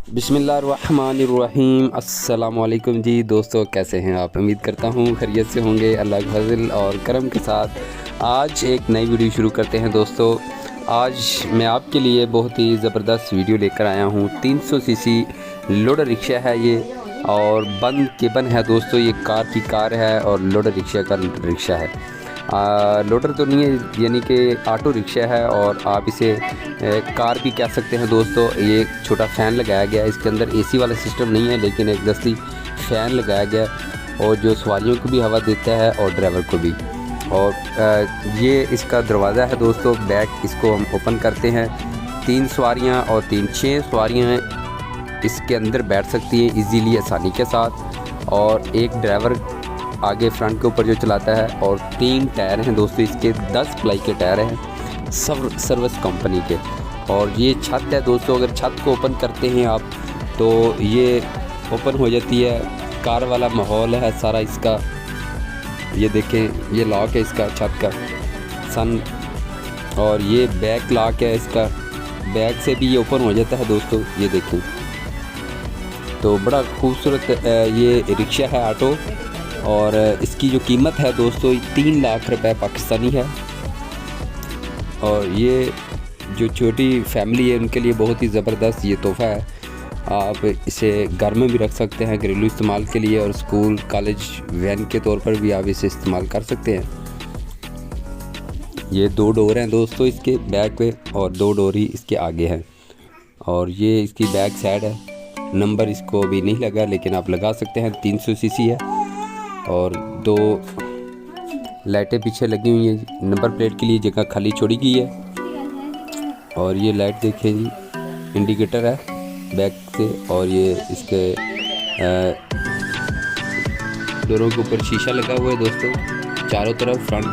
बिस्मिल्लाहिर्रहमानिर्रहीम। अस्सलाम वालेकुम जी दोस्तों, कैसे हैं आप? उम्मीद करता हूँ खैरियत से होंगे। अल्लाह के फज़ल और करम के साथ आज एक नई वीडियो शुरू करते हैं दोस्तों। आज मैं आपके लिए बहुत ही ज़बरदस्त वीडियो लेकर आया हूँ। 300 सीसी लोडर रिक्शा है ये, और बंद के बन है दोस्तों। ये कार की कार है और लोडर रिक्शा का रिक्शा है। लोडर तो नहीं है, यानी कि ऑटो रिक्शा है, और आप इसे कार भी कह सकते हैं दोस्तों। ये एक छोटा फ़ैन लगाया गया है, इसके अंदर एसी वाला सिस्टम नहीं है, लेकिन एक दस्ती फ़ैन लगाया गया है, और जो सवारियों को भी हवा देता है और ड्राइवर को भी। और ये इसका दरवाज़ा है दोस्तों। बैक इसको हम ओपन करते हैं। 3 सवारियाँ और 6 सवारियाँ इसके अंदर बैठ सकती हैं इजीली, आसानी के साथ। और एक ड्राइवर आगे फ्रंट के ऊपर जो चलाता है, और 3 टायर हैं दोस्तों इसके। 10 प्लाई के टायर हैं सर्विस कंपनी के। और ये छत है दोस्तों। अगर छत को ओपन करते हैं आप तो ये ओपन हो जाती है। कार वाला माहौल है सारा इसका। ये देखें, ये लॉक है इसका छत का सन, और ये बैक लॉक है इसका। बैक से भी ये ओपन हो जाता है दोस्तों, ये देखें। तो बड़ा खूबसूरत ये रिक्शा है ऑटो। और इसकी जो कीमत है दोस्तों 3 लाख रुपए पाकिस्तानी है। और ये जो छोटी फैमिली है उनके लिए बहुत ही ज़बरदस्त ये तोहफ़ा है। आप इसे घर में भी रख सकते हैं घरेलू इस्तेमाल के लिए, और स्कूल कॉलेज वैन के तौर पर भी आप इसे इस्तेमाल कर सकते हैं। ये 2 डोर हैं दोस्तों इसके बैक पे, और 2 डोर ही इसके आगे हैं। और ये इसकी बैक साइड है। नंबर इसको अभी नहीं लगा, लेकिन आप लगा सकते हैं। 300 सीसी है, और 2 लाइटें पीछे लगी हुई हैं। नंबर प्लेट के लिए जगह खाली छोड़ी गई है। और ये लाइट देखें जी, इंडिकेटर है बैक से। और ये इसके डोरों के ऊपर शीशा लगा हुआ है दोस्तों चारों तरफ। फ्रंट के